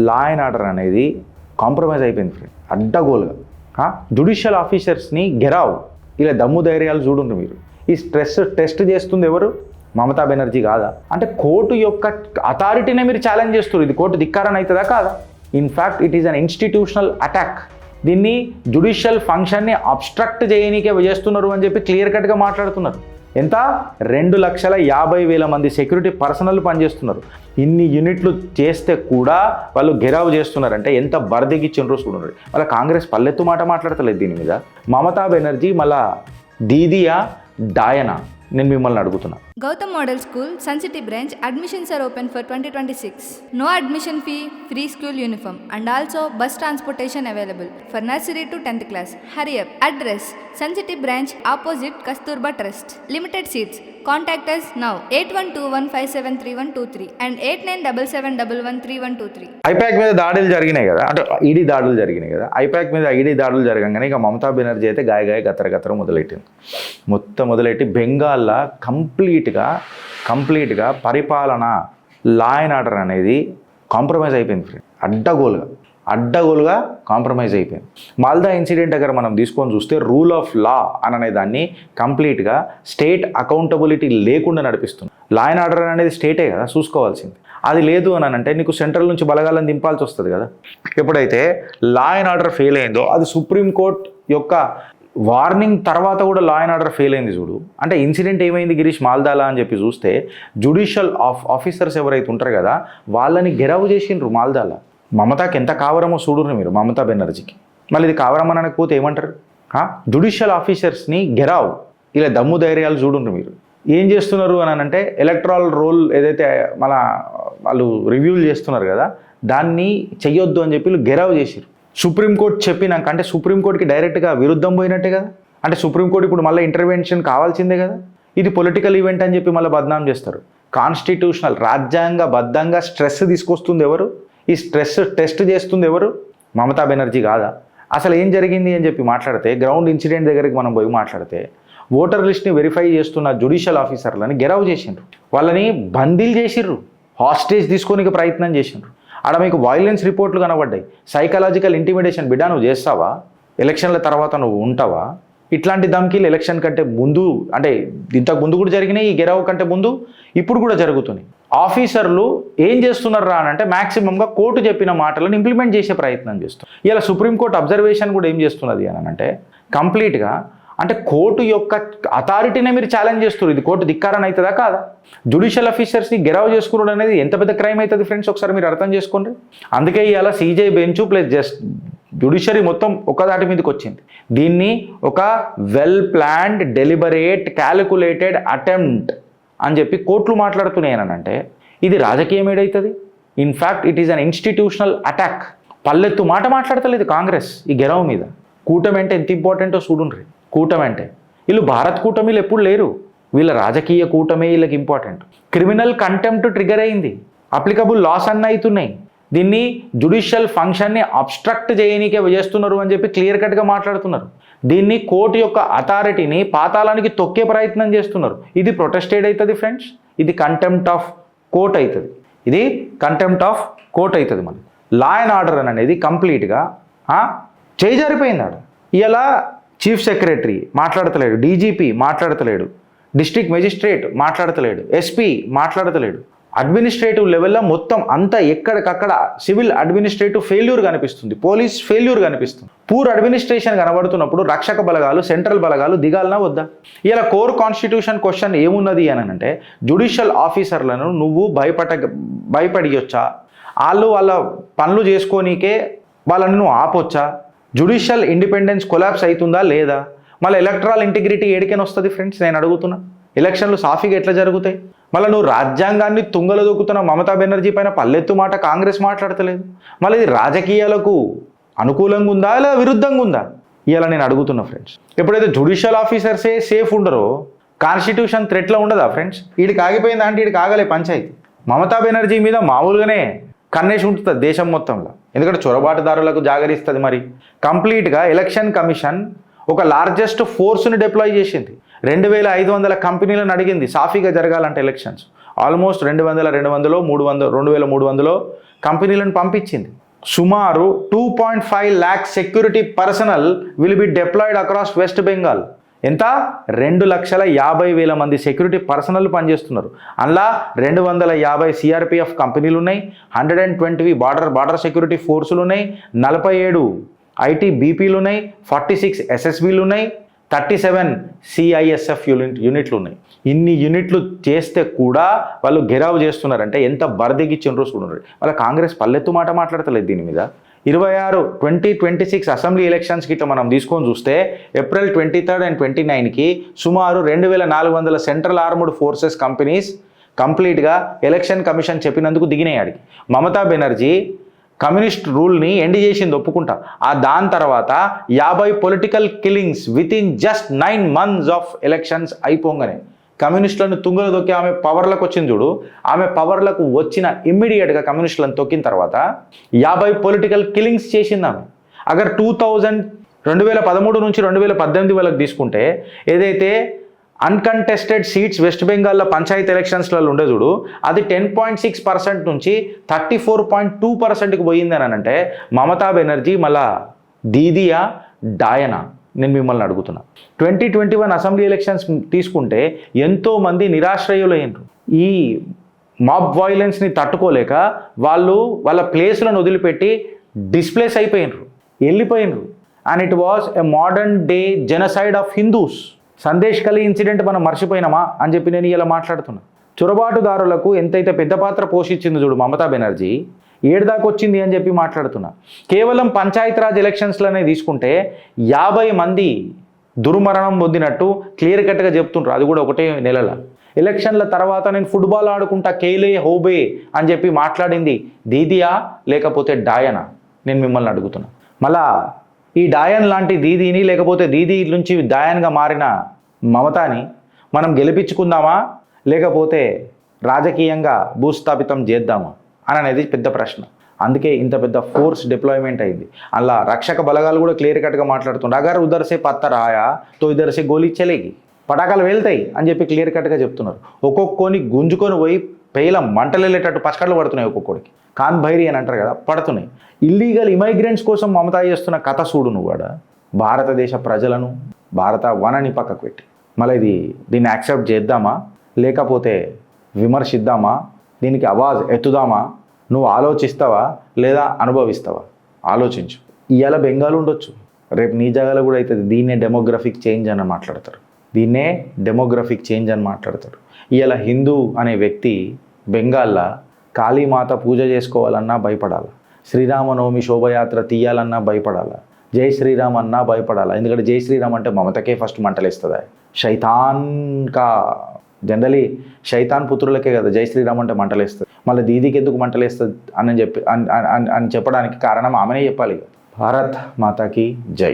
Law and order అనేది compromise అయిపోయింది friend, అడ్డగోలుగా. జ్యుడిషియల్ ఆఫీసర్స్ని గెరావ్ ఇలా దమ్ము ధైర్యాలు చూడండి మీరు. ఈ స్ట్రెస్ టెస్ట్ చేస్తుంది ఎవరు? మమతా బెనర్జీ కాదా? అంటే కోర్టు యొక్క అథారిటీనే మీరు ఛాలెంజ్ చేస్తారు. ఇది కోర్టు ధిక్కారణ అవుతుందా కాదా? In fact it is an institutional attack. దీన్ని జ్యుడిషియల్ ఫంక్షన్ని అబ్స్ట్రక్ట్ చేయనీకే చేస్తున్నారు అని చెప్పి క్లియర్ కట్గా మాట్లాడుతున్నారు. ఎంత? 2,50,000 మంది సెక్యూరిటీ పర్సనల్ పనిచేస్తున్నారు. ఇన్ని యూనిట్లు చేస్తే కూడా వాళ్ళు గెరావ్ చేస్తున్నారంటే ఎంత బరదిగిచ్చిండ్రో చూడండి. వాళ్ళ కాంగ్రెస్ పల్లెత్తు మాట మాట్లాడతలేదు దీని మీద. మమతా బెనర్జీ మళ్ళా దీదియా డాయనా? నేను మిమ్మల్ని అడుగుతున్నా. Gautam Model School, Sun City branch, admissions are open for 2026. No admission fee, free school uniform and also bus transportation available for nursery to 10th class. Hurry up. Address: Sun City branch opposite Kasturba Trust. Limited seats. Contact us now 8121573123 and 8977113123. I-PAC మీద దాడులు జరిగినాయి కదా, అంటే ED దాడులు జరిగినాయి కదా. I-PAC మీద ED దాడులు జరగగానే ఇక మమతా బెనర్జీ అయితే గాయ గత్తర మొదలెట్టింది. మొదలెట్టి బెంగాల్లో కంప్లీట్గా పరిపాలన లా అండ్ ఆర్డర్ అనేది కాంప్రమైజ్ అయిపోయింది ఫ్రెండ్, అడ్డగోలుగా కాంప్రమైజ్ అయిపోయింది. మాల్దా ఇన్సిడెంట్ దగ్గర మనం తీసుకొని చూస్తే రూల్ ఆఫ్ లా అనే దాన్ని కంప్లీట్గా స్టేట్ అకౌంటబిలిటీ లేకుండా నడిపిస్తుంది. లా అండ్ ఆర్డర్ అనేది స్టేటే కదా చూసుకోవాల్సింది. అది లేదు అని అంటే నీకు సెంట్రల్ నుంచి బలగాలను దింపాల్సి వస్తుంది కదా. ఎప్పుడైతే లా అండ్ ఆర్డర్ ఫెయిల్ అయిందో, అది సుప్రీంకోర్టు యొక్క వార్నింగ్ తర్వాత కూడా లా అండ్ ఆర్డర్ ఫెయిల్ అయింది చూడు. అంటే ఇన్సిడెంట్ ఏమైంది గిరీష్ మాల్దాలా అని చెప్పి చూస్తే జ్యుడిషియల్ ఆఫీసర్స్ ఎవరైతే ఉంటారు కదా వాళ్ళని గెరావ్ చేసిండ్రు మాల్దాలా. మమతాకి ఎంత కావరమో చూడుర్రు మీరు, మమతా బెనర్జీకి. మళ్ళీ ఇది కావరం అనకపోతే ఏమంటారు? జ్యుడిషియల్ ఆఫీసర్స్ని గెరావ్ ఇలా దమ్ము ధైర్యాలు చూడుర్రు మీరు. ఏం చేస్తున్నారు అని అంటే ఎలక్ట్రల్ రోల్ ఏదైతే మన వాళ్ళు రివ్యూలు చేస్తున్నారు కదా దాన్ని చెయ్యొద్దు అని చెప్పి గెరావ్ చేసిరు. సుప్రీంకోర్టు చెప్పినాక, అంటే సుప్రీంకోర్టుకి డైరెక్ట్గా విరుద్ధం పోయినట్టే కదా. అంటే సుప్రీంకోర్టు ఇప్పుడు మళ్ళీ ఇంటర్వెన్షన్ కావాల్సిందే కదా. ఇది పొలిటికల్ ఈవెంట్ అని చెప్పి మళ్ళీ బద్నాం చేస్తారు. కాన్స్టిట్యూషనల్ రాజ్యాంగబద్ధంగా స్ట్రెస్ తీసుకొస్తుంది ఎవరు? ఈ స్ట్రెస్ టెస్ట్ చేస్తుంది ఎవరు? మమతా బెనర్జీ కాదా? అసలు ఏం జరిగింది అని చెప్పి మాట్లాడితే, గ్రౌండ్ ఇన్సిడెంట్ దగ్గరికి మనం పోయి మాట్లాడితే ఓటర్ లిస్ట్ని వెరిఫై చేస్తున్న జ్యుడిషియల్ ఆఫీసర్లని గెరావ్ చేసిండ్రు, వాళ్ళని బందీలు చేసిర్రు, హాస్టేజ్ తీసుకోనికి ప్రయత్నం చేసిండ్రు. ఆడ మీకు వైలెన్స్ రిపోర్ట్లు కనబడ్డాయి, సైకలాజికల్ ఇంటిమిడేషన్. బిడ్డ నువ్వు చేస్తావా? ఎలక్షన్ల తర్వాత నువ్వు ఉంటావా? ఇట్లాంటి ధమ్కీలు ఎలక్షన్ కంటే ముందు, అంటే ఇంతకు ముందు కూడా జరిగినాయి, ఈ గెరావ్ కంటే ముందు ఇప్పుడు కూడా జరుగుతున్నాయి. ఆఫీసర్లు ఏం చేస్తున్నారా అని అంటే మ్యాక్సిమంగా కోర్టు చెప్పిన మాటలను ఇంప్లిమెంట్ చేసే ప్రయత్నం చేస్తారు. ఇలా సుప్రీంకోర్టు అబ్జర్వేషన్ కూడా ఏం చేస్తున్నది అని అంటే కంప్లీట్గా అంటే కోర్టు యొక్క అథారిటీనే మీరు ఛాలెంజ్ చేస్తారు. ఇది కోర్టు ధిక్కారణ అవుతుందా కాదా? జ్యుడిషియల్ ఆఫీసర్స్ని గెరావ్ చేసుకోవడం అనేది ఎంత పెద్ద క్రైమ్ అవుతుంది ఫ్రెండ్స్, ఒకసారి మీరు అర్థం చేసుకోండి. అందుకే ఇవాళ సీజే బెంచ్ ప్లస్ జ్యుడిషియరీ మొత్తం ఒకదాటి మీదకి వచ్చింది. దీన్ని ఒక well planned, deliberate, calculated attempt అని చెప్పి కోర్టులు మాట్లాడుతున్నాయి అని అంటే ఇది రాజకీయం ఏడవుతుంది. In fact it is an institutional attack. పల్లెత్తు మాట మాట్లాడతలేదు కాంగ్రెస్ ఈ గెరావ్ మీద. కూటమి అంటే ఎంత ఇంపార్టెంటో చూడుండ్రి. కూటమి అంటే వీళ్ళు భారత్ కూటమిలు ఎప్పుడు లేరు, వీళ్ళ రాజకీయ కూటమే వీళ్ళకి ఇంపార్టెంట్. క్రిమినల్ కంటెంప్ట్ ట్రిగర్ అయింది, అప్లికబుల్ లాస్ అన్నీ అవుతున్నాయి. దీన్ని జ్యుడిషియల్ ఫంక్షన్ని అబ్స్ట్రక్ట్ చేయనీకే చేస్తున్నారు అని చెప్పి క్లియర్ కట్గా మాట్లాడుతున్నారు. దీన్ని కోర్టు యొక్క అథారిటీని పాతాళానికి తొక్కే ప్రయత్నం చేస్తున్నారు. ఇది ప్రొటెస్టెడ్ అవుతుంది ఫ్రెండ్స్, ఇది కంటెంప్ట్ ఆఫ్ కోర్ట్ అవుతుంది, ఇది కంటెంప్ట్ ఆఫ్ కోర్ట్ అవుతుంది. మనకి లా అండ్ ఆర్డర్ అనేది కంప్లీట్గా చేజారిపోయింది. ఆడ ఇలా చీఫ్ సెక్రటరీ మాట్లాడతలేడు, డీజీపీ మాట్లాడతలేడు, డిస్ట్రిక్ట్ మెజిస్ట్రేట్ మాట్లాడతలేడు, ఎస్పీ మాట్లాడతలేడు. అడ్మినిస్ట్రేటివ్ లెవెల్లో మొత్తం అంతా ఎక్కడికక్కడ సివిల్ అడ్మినిస్ట్రేటివ్ ఫెయిల్యూర్ కనిపిస్తుంది, పోలీస్ ఫెయిల్యూర్ కనిపిస్తుంది. పూర్ అడ్మినిస్ట్రేషన్ కనబడుతున్నప్పుడు రక్షక బలగాలు, సెంట్రల్ బలగాలు దిగాలనా వద్దా? ఇలా కోర్ కాన్స్టిట్యూషన్ క్వశ్చన్ ఏమున్నది అని అంటే జ్యుడిషియల్ ఆఫీసర్లను నువ్వు భయపడియొచ్చా? వాళ్ళ పనులు చేసుకోనీకే వాళ్ళని నువ్వు ఆపొచ్చా? జ్యుడిషియల్ ఇండిపెండెన్స్ కొలాప్స్ అవుతుందా లేదా? మళ్ళీ ఎలక్ట్రల్ ఇంటిగ్రిటీ ఏడికైనా వస్తుంది ఫ్రెండ్స్, నేను అడుగుతున్నా. ఎలక్షన్లు సాఫీగా ఎట్లా జరుగుతాయి? మళ్ళీ నువ్వు రాజ్యాంగాన్ని తుంగలు దొక్కుతున్న మమతా బెనర్జీ పైన పల్లెత్తు మాట కాంగ్రెస్ మాట్లాడతలేదు. మళ్ళీ ఇది రాజకీయాలకు అనుకూలంగా ఉందా లేదా విరుద్ధంగా ఉందా? ఇలా నేను అడుగుతున్నా ఫ్రెండ్స్. ఎప్పుడైతే జ్యుడిషియల్ ఆఫీసర్సే సేఫ్ ఉండరో కాన్స్టిట్యూషన్ థ్రెట్లో ఉండదా ఫ్రెండ్స్? వీడికి ఆగిపోయిందా అంటే వీడికి ఆగలే పంచాయతీ. మమతా బెనర్జీ మీద మామూలుగానే కన్నేసి ఉంటుంది దేశం మొత్తంలో, ఎందుకంటే చొరబాటుదారులకు జాగరిస్తుంది. మరి కంప్లీట్గా ఎలక్షన్ కమిషన్ ఒక లార్జెస్ట్ ఫోర్స్ని డిప్లాయ్ చేసింది. 2,500 కంపెనీలను అడిగింది సాఫీగా జరగాలంటే ఎలక్షన్స్. ఆల్మోస్ట్ 200, 2300 కంపెనీలను పంపించింది. సుమారు 2.5 lakh security personnel will be deployed across West Bengal. ఎంత? 2,50,000 మంది సెక్యూరిటీ పర్సనల్ పనిచేస్తున్నారు. అందులో 250 సిఆర్పిఎఫ్ కంపెనీలు ఉన్నాయి, 120 బార్డర్ సెక్యూరిటీ ఫోర్సులు ఉన్నాయి, 47 ఐటీ బీపీలు ఉన్నాయి, 46 ఎస్ఎస్బీలు ఉన్నాయి, 37 సిఐఎస్ఎఫ్ యూనిట్లు ఉన్నాయి. ఇన్ని యూనిట్లు చేస్తే కూడా వాళ్ళు గెరావ్ చేస్తున్నారంటే ఎంత బరదెగిచ్చిండ్రో చూడండి. వాళ్ళ కాంగ్రెస్ పల్లెత్తు మాట మాట్లాడతలేదు దీని మీద. 2026 అసెంబ్లీ ఎలక్షన్స్కి ఇట్లా మనం తీసుకొని చూస్తే ఏప్రిల్ 23 and 29కి సుమారు 2,400 సెంట్రల్ ఆర్మ్డ్ ఫోర్సెస్ కంపెనీస్ కంప్లీట్గా ఎలక్షన్ కమిషన్ చెప్పినందుకు దిగినాయి. మమతా బెనర్జీ కమ్యూనిస్ట్ రూల్ని ఎండ్ చేసింది, ఒప్పుకుంటా. దాని తర్వాత 50 political killings with in just 9 months of elections అయిపోగానే కమ్యూనిస్టులను తుంగలు తొక్కి ఆమె పవర్లకు వచ్చింది చూడు. ఆమె పవర్లకు వచ్చిన ఇమ్మీడియట్గా కమ్యూనిస్టులను తొక్కిన తర్వాత 50 పొలిటికల్ కిల్లింగ్స్ చేసింది ఆమె. అగర్ 2013 నుంచి 2018 వరకు తీసుకుంటే ఏదైతే అన్కంటెస్టెడ్ సీట్స్ వెస్ట్ బెంగాల్లో పంచాయతీ ఎలక్షన్స్లలో ఉండే చూడు, అది 10.6% నుంచి 34.2%కి పోయిందని అంటే మమతా బెనర్జీ మళ్ళా దీదియా డాయనా? నేను మిమ్మల్ని అడుగుతున్నా. 2021 అసెంబ్లీ ఎలక్షన్స్ తీసుకుంటే ఎంతోమంది నిరాశ్రయులైనరు. ఈ మాబ్ వైలెన్స్ని తట్టుకోలేక వాళ్ళు వాళ్ళ ప్లేస్లను వదిలిపెట్టి డిస్ప్లేస్ అయిపోయినరు, వెళ్ళిపోయినరు. And it was a modern day genocide of Hindus. Sandeshkhali incident మనం మర్చిపోయినామా అని చెప్పి నేను ఇలా మాట్లాడుతున్నా. చొరబాటుదారులకు ఎంతైతే పెద్ద పాత్ర పోషించింది చూడు మమతా బెనర్జీ, ఏడుదాకా వచ్చింది అని చెప్పి మాట్లాడుతున్నా. కేవలం పంచాయతీరాజ్ ఎలక్షన్స్లోనే తీసుకుంటే 50 మంది దుర్మరణం పొందినట్టు క్లియర్ కట్గా చెప్తుంటారు, అది కూడా ఒకటే నెలల. ఎలక్షన్ల తర్వాత నేను ఫుట్బాల్ ఆడుకుంటా కేలే హోబే అని చెప్పి మాట్లాడింది దీదియా లేకపోతే డాయనా? నేను మిమ్మల్ని అడుగుతున్నా. మళ్ళా ఈ డాయన్ లాంటి దీదీని లేకపోతే దీదీ నుంచి డాయన్గా మారిన మమతాని మనం గెలిపించుకుందామా లేకపోతే రాజకీయంగా భూస్థాపితం చేద్దామా అని అనేది పెద్ద ప్రశ్న. అందుకే ఇంత పెద్ద ఫోర్స్ డిప్లాయ్మెంట్ అయింది. అలా రక్షక బలగాలు కూడా క్లియర్ కట్గా మాట్లాడుతుండ్రు. అగర్ ఉదర్సే పత్తర్ ఆయా తో ఇద్దరిసే గోలీ చలేగి, పటాకాలు వెళ్తాయి అని చెప్పి క్లియర్ కట్గా చెప్తున్నారు. ఒక్కొక్కని గుంజుకొని పోయి పేల మంటలు వెళ్ళేటట్టు పచ్చకట్లు పడుతున్నాయి ఒక్కొక్కడికి. కాన్ భైరి అని అంటారు కదా, పడుతున్నాయి. ఇల్లీగల్ ఇమైగ్రెంట్స్ కోసం మమతా చేస్తున్న కథ చూడు నువ్వు కూడా. భారతదేశ ప్రజలను భారత వనని పక్కకు పెట్టి మళ్ళీ దీన్ని యాక్సెప్ట్ చేద్దామా లేకపోతే విమర్శిద్దామా, దీనికి ఆవాజ్ ఎత్తుదామా? నువ్వు ఆలోచిస్తావా లేదా అనుభవిస్తావా? ఆలోచించు. ఇవాళ బెంగాల్ ఉండొచ్చు, రేపు నీ జాగాలో కూడా అవుతుంది. దీన్నే డెమోగ్రఫిక్ చేంజ్ అని మాట్లాడతారు. ఇవాళ హిందూ అనే వ్యక్తి బెంగాల్లో కాళీమాత పూజ చేసుకోవాలన్నా భయపడాలి, శ్రీరామనవమి శోభయాత్ర తీయాలన్నా భయపడాలి, జై శ్రీరామ్ అన్నా భయపడాలి. ఎందుకంటే జై శ్రీరామ్ అంటే మమతకే ఫస్ట్ మంటలేస్తుంది. శైతాన్ కా జనరలీ శైతాన్ పుత్రులకే కదా జై శ్రీరామ్ అంటే మంటలేస్తుంది. మళ్ళీ దీదీకి ఎందుకు మంటలేస్తుంది అని చెప్పడానికి కారణం ఆమెనే చెప్పాలి. భారత్ మాతాకి జై.